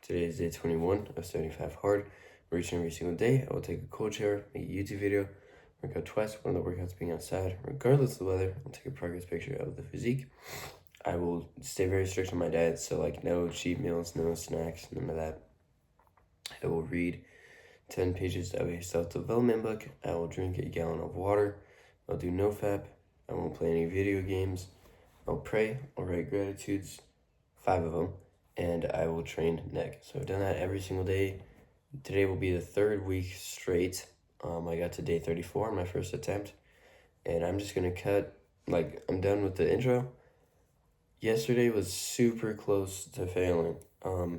Today is day 21 of 75 hard. We're reaching every single day. I will take a cold shower, make a YouTube video, work out twice, one of the workouts being outside. Regardless of the weather, I'll take a progress picture of the physique. I will stay very strict on my diet, so like no cheat meals, no snacks, none of that. I will read 10 pages of a self-development book. I will drink a gallon of water. I'll do no fap. I won't play any video games. I'll pray. I'll write gratitudes, 5 of them, and I will train neck. So I've done that every single day. Today will be the third week straight. I got to day 34 on my first attempt, and I'm just gonna cut, I'm done with the intro. Yesterday was super close to failing, for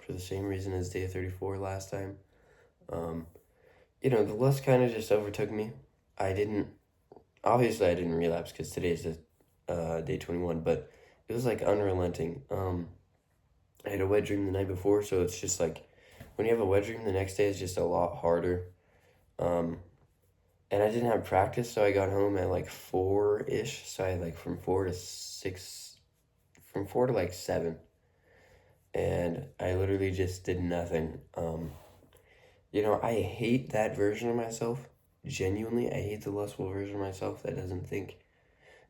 the same reason as day 34 last time. The lust kind of just overtook me. Obviously I didn't relapse because today's day 21, but it was like unrelenting. I had a wet dream the night before, so it's just like, when you have a wet dream, the next day is just a lot harder. And I didn't have practice, so I got home at like 4-ish, so I had from 4 to 7, and I literally just did nothing. I hate that version of myself. Genuinely, I hate the lustful version of myself that doesn't think,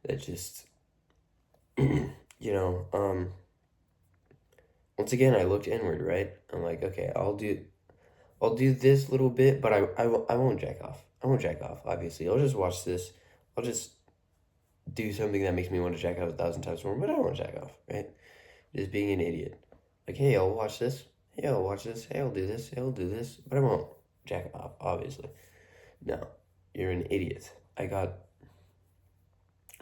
that just, once again, I looked inward, right? I'm like, okay, I'll do this little bit, but I won't jack off. I won't jack off, obviously. I'll just watch this. I'll just do something that makes me want to jack off 1,000 times more, but I won't jack off, right? Just being an idiot. Like, hey, I'll watch this. Hey, I'll watch this. Hey, I'll do this. Hey, I'll do this. But I won't jack off, obviously. No, you're an idiot. I'm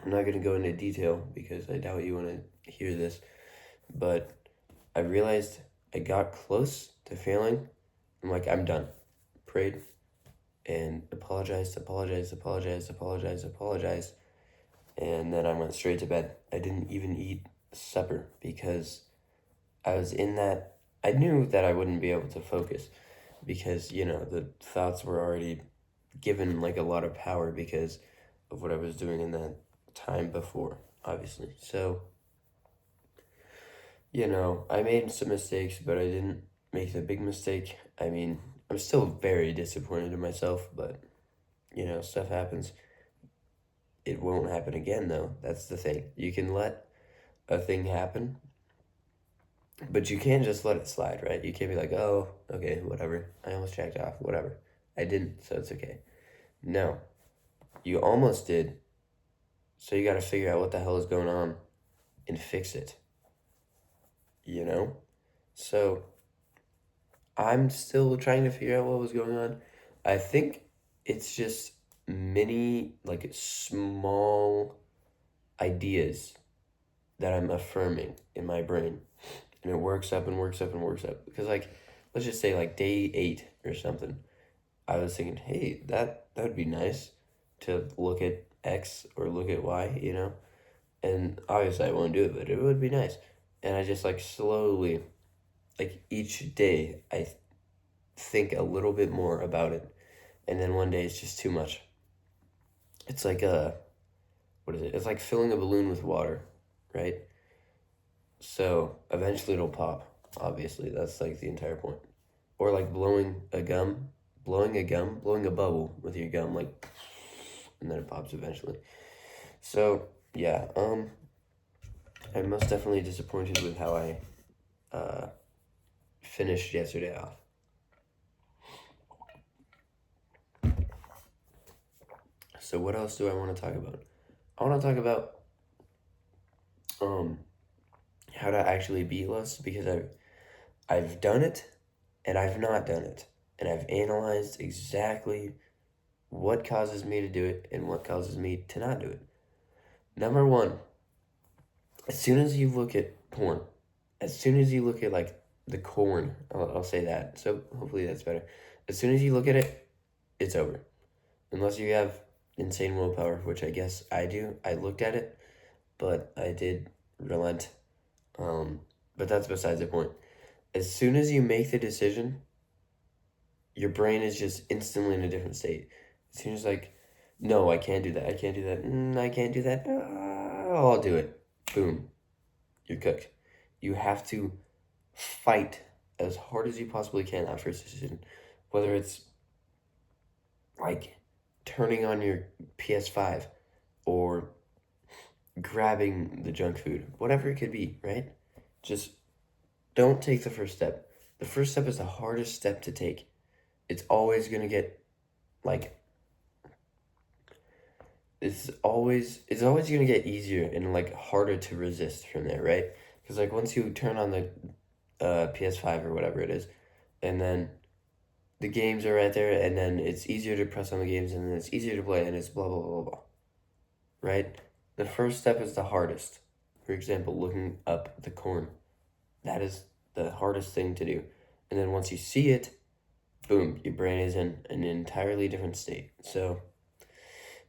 not going to go into detail because I doubt you want to hear this, but I realized I got close to failing. I'm like, I'm done. Prayed and apologized. And then I went straight to bed. I didn't even eat supper because I was in that. I knew that I wouldn't be able to focus because, the thoughts were already given a lot of power because of what I was doing in that time before, obviously. So, I made some mistakes, but I didn't make the big mistake. I'm still very disappointed in myself, but, stuff happens. It won't happen again, though. That's the thing. You can let a thing happen, but you can't just let it slide, right? You can't be like, oh, okay, whatever. I almost jacked off, whatever. I didn't, so it's okay. No. You almost did, so you gotta figure out what the hell is going on and fix it. So, I'm still trying to figure out what was going on. I think it's just many, small ideas that I'm affirming in my brain. And it works up and works up and works up. Because, let's just say, day 8 or something, I was thinking, hey, that would be nice to look at X or look at Y, And obviously I won't do it, but it would be nice. And I just, slowly, each day, I think a little bit more about it. And then one day it's just too much. It's like what is it? It's like filling a balloon with water, right? So eventually it'll pop, obviously. That's the entire point. Or blowing a bubble with your gum, and then it pops eventually. So, yeah, I'm most definitely disappointed with how I finished yesterday off. So what else do I want to talk about? I want to talk about how to actually beat lust, because I've done it and I've not done it, and I've analyzed exactly what causes me to do it and what causes me to not do it. Number one, as soon as you look at porn, as soon as you look at the corn, I'll say that, so hopefully that's better. As soon as you look at it, it's over. Unless you have insane willpower, which I guess I do. I looked at it, but I did relent. But that's besides the point. As soon as you make the decision, your brain is just instantly in a different state. As soon as no, I can't do that. I can't do that. I can't do that. Oh, I'll do it. Boom. You're cooked. You have to fight as hard as you possibly can that first decision. Whether it's like turning on your PS5 or grabbing the junk food, whatever it could be, right? Just don't take the first step. The first step is the hardest step to take. It's always going to get like it's always going to get easier and like harder to resist from there, right? Because like once you turn on the PS5 or whatever it is, and then the games are right there, and then it's easier to press on the games, and then it's easier to play, and it's blah blah blah blah, right? The first step is the hardest. For example, looking up the corn, that is the hardest thing to do, and then once you see it, boom, your brain is in an entirely different state. So,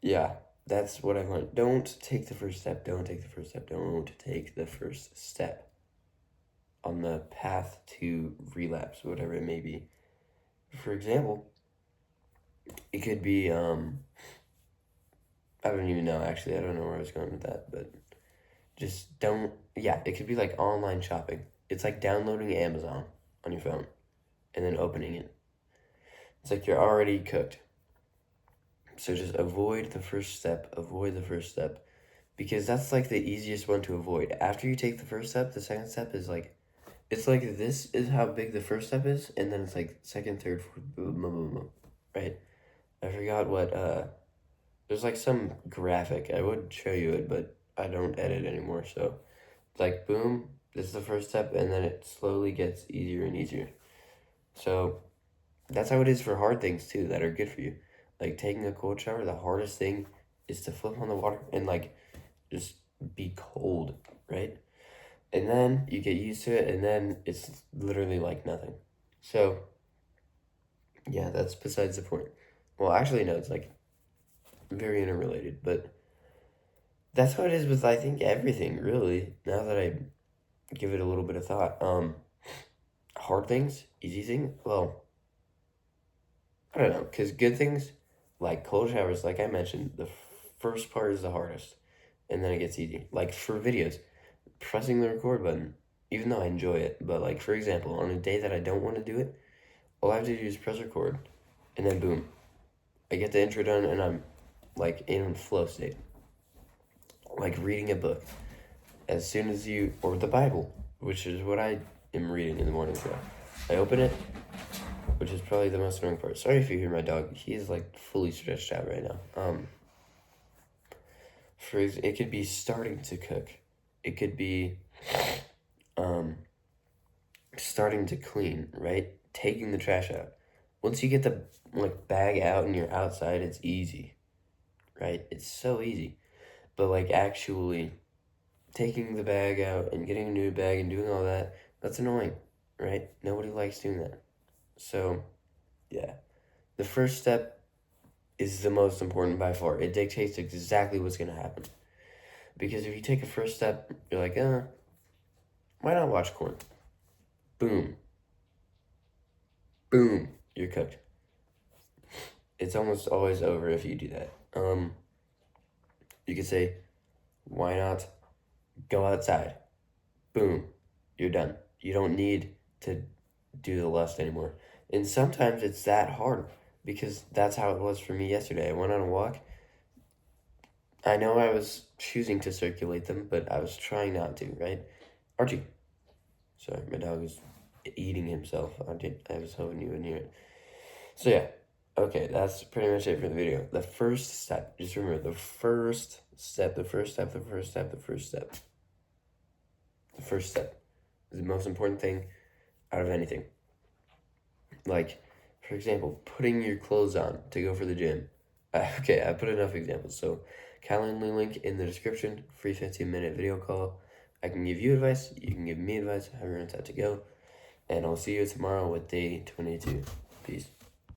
yeah, that's what I've learned. Don't take the first step. Don't take the first step. Don't take the first step on the path to relapse, whatever it may be. For example, it could be, I don't even know, actually, I don't know where I was going with that, but just don't, yeah, it could be like online shopping. It's like downloading Amazon on your phone and then opening it. It's like you're already cooked. So just avoid the first step, because that's like the easiest one to avoid. After you take the first step, the second step is like, it's like this is how big the first step is, and then it's like second, third, fourth, boom, boom, boom, boom, right? I forgot what, there's like some graphic. I would show you it, but I don't edit anymore, so it's like boom, this is the first step, and then it slowly gets easier and easier. So that's how it is for hard things too that are good for you. Like taking a cold shower, the hardest thing is to flip on the water and like just be cold, right? And then you get used to it, and then it's literally like nothing. So, yeah, that's besides the point. Well, actually, no, it's like very interrelated, but that's what it is with, I think, everything, really, now that I give it a little bit of thought. Hard things, easy things, well, I don't know, because good things, like cold showers, like I mentioned, the first part is the hardest, and then it gets easy. Like for videos, pressing the record button, even though I enjoy it, but like for example, on a day that I don't want to do it, all I have to do is press record, and then boom, I get the intro done, and I'm like in flow state. Like reading a book, as soon as you, or the Bible, which is what I am reading in the morning. So I open it, which is probably the most annoying part. Sorry if you hear my dog. He is like fully stretched out right now. It could be starting to cook. It could be starting to clean, right? Taking the trash out. Once you get the like bag out and you're outside, it's easy, right? It's so easy. But like actually taking the bag out and getting a new bag and doing all that, that's annoying, right? Nobody likes doing that. So, yeah. The first step is the most important by far. It dictates exactly what's going to happen. Because if you take a first step, you're like, why not watch corn? Boom. Boom. You're cooked. It's almost always over if you do that. You could say, why not go outside? Boom. You're done. You don't need to do the lust anymore. And sometimes it's that hard, because that's how it was for me yesterday. I went on a walk. I know I was choosing to circulate them, but I was trying not to, right? Archie. Sorry, my dog is eating himself. I was hoping you wouldn't hear it. So yeah, okay, that's pretty much it for the video. The first step, just remember, the first step is the most important thing out of anything. Like, for example, putting your clothes on to go for the gym. Okay, I put enough examples. So, Calendly link in the description, free 15-minute video call. I can give you advice, you can give me advice, however it's had to go. And I'll see you tomorrow with day 22. Peace.